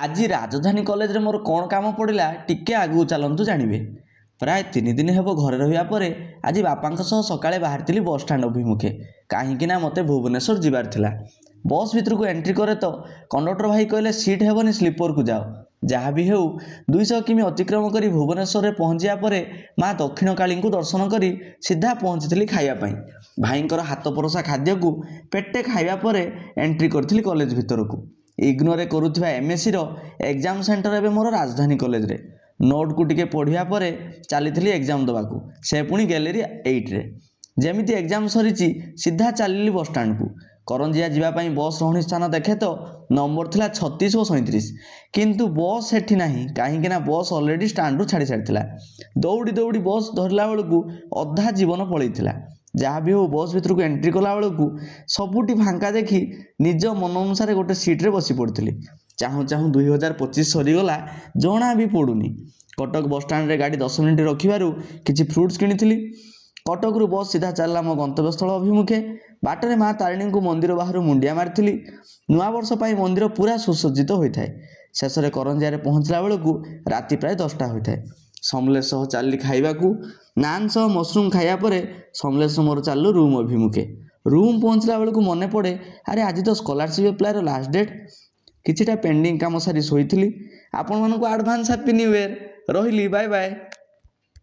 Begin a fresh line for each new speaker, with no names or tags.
ଆଜି ରାଜଧାନୀ କଲେଜରେ ମୋର କ'ଣ କାମ ପଡ଼ିଲା ଟିକେ ଆଗକୁ ଚାଲନ୍ତୁ ଜାଣିବେ। ପ୍ରାୟ 3 ଦିନ ହେବ ଘରେ ରହିବା ପରେ ଆଜି ବାପାଙ୍କ ସହ ସକାଳେ ବାହାରିଥିଲି ବସ୍ଷ୍ଟାଣ୍ଡ ଅଭିମୁଖେ। କାହିଁକି ନା ମୋତେ ଭୁବନେଶ୍ୱର ଯିବାର ଥିଲା। ବସ୍ ଭିତରକୁ ଏଣ୍ଟ୍ରି କରେ ତ କଣ୍ଡକ୍ଟର ଭାଇ କହିଲେ ସିଟ୍ ହେବନି, ସ୍ଲିପରକୁ ଯାଅ। ଯାହା ବି ହେଉ 200 କିମି ଅତିକ୍ରମ କରି ଭୁବନେଶ୍ୱରରେ ପହଞ୍ଚିବା ପରେ ମା' ଦକ୍ଷିଣକାଳୀଙ୍କୁ ଦର୍ଶନ କରି ସିଧା ପହଞ୍ଚିଥିଲି ଖାଇବା ପାଇଁ। ଭାଇଙ୍କର ହାତ ପରସା ଖାଦ୍ୟକୁ ପେଟେ ଖାଇବା ପରେ ଏଣ୍ଟ୍ରି କରିଥିଲି କଲେଜ ଭିତରକୁ। ଇଗ୍ନୋରେ କରୁଥିବା MSCର ଏକ୍ଜାମ ସେଣ୍ଟର ଏବେ ମୋର ରାଜଧାନୀ କଲେଜରେ। ନୋଟ୍କୁ ଟିକେ ପଢ଼ିବା ପରେ ଚାଲିଥିଲି ଏକ୍ଜାମ ଦେବାକୁ, ସେ ପୁଣି ଗ୍ୟାଲେରୀ 8ରେ। ଯେମିତି ଏକ୍ଜାମ ସରିଛି ସିଧା ଚାଲିଲି ବସ୍ଷ୍ଟାଣ୍ଡକୁ। କରଞ୍ଜିଆ ଯିବା ପାଇଁ ବସ୍ ରହଣି ସ୍ଥାନ ଦେଖେ ତ ନମ୍ବର ଥିଲା 36 ଓ 37, କିନ୍ତୁ ବସ୍ ସେଠି ନାହିଁ। କାହିଁକି ନା ବସ୍ ଅଲରେଡ଼ି ଷ୍ଟାଣ୍ଡରୁ ଛାଡ଼ି ସାରିଥିଲା। ଦୌଡ଼ି ଦୌଡ଼ି ବସ୍ ଧରିଲା ବେଳକୁ ଅଧା ଜୀବନ ପଳେଇଥିଲା। ଯାହା ବି ହେଉ ବସ୍ ଭିତରକୁ ଏଣ୍ଟ୍ରି କଲା ବେଳକୁ ସବୁଠି ଫାଙ୍କା ଦେଖି ନିଜ ମନ ଅନୁସାରେ ଗୋଟେ ସିଟ୍ରେ ବସି ପଡ଼ିଥିଲି। ଚାହୁଁ ଚାହୁଁ 2025 ସରିଗଲା ଜଣା ବି ପଡ଼ୁନି। କଟକ ବସ୍ଷ୍ଟାଣ୍ଡରେ ଗାଡ଼ି 10 ମିନିଟ୍ ରଖିବାରୁ କିଛି ଫ୍ରୁଟ୍ସ କିଣିଥିଲି। କଟକରୁ ବସ୍ ସିଧା ଚାଲିଲା ମୋ ଗନ୍ତବ୍ୟସ୍ଥଳ ଅଭିମୁଖେ। ବାଟରେ ମା' ତାରିଣୀଙ୍କୁ ମନ୍ଦିର ବାହାରୁ ମୁଣ୍ଡିଆ ମାରିଥିଲି। ନୂଆବର୍ଷ ପାଇଁ ମନ୍ଦିର ପୁରା ସୁସଜ୍ଜିତ ହୋଇଥାଏ। ଶେଷରେ କରଞ୍ଜିଆରେ ପହଞ୍ଚିଲା ବେଳକୁ ରାତି ପ୍ରାୟ 10ଟା ହୋଇଥାଏ। ସମଲେଶ ସହ ଚାଲିଲି ଖାଇବାକୁ। ନାନ୍ ସହ ମସରୁମ୍ ଖାଇବା ପରେ ସମଲେଶ ମୋର ଚାଲିଲୁ ରୁମ୍ ଅଭିମୁଖେ। ରୁମ୍ ପହଞ୍ଚିଲା ବେଳକୁ ମନେ ପଡ଼େ, ଆରେ ଆଜି ତ ସ୍କଲାରସିପ୍ ଆପ୍ଲାଏର ଲାଷ୍ଟ ଡେଟ୍। କିଛିଟା ପେଣ୍ଡିଂ କାମ ସାରି ଶୋଇଥିଲି। ଆପଣମାନଙ୍କୁ ଆଡ଼ଭାନ୍ସ ହାପି ନ୍ୟୁ ଇୟର୍। ରହିଲି, ବାଏ ବାଏ।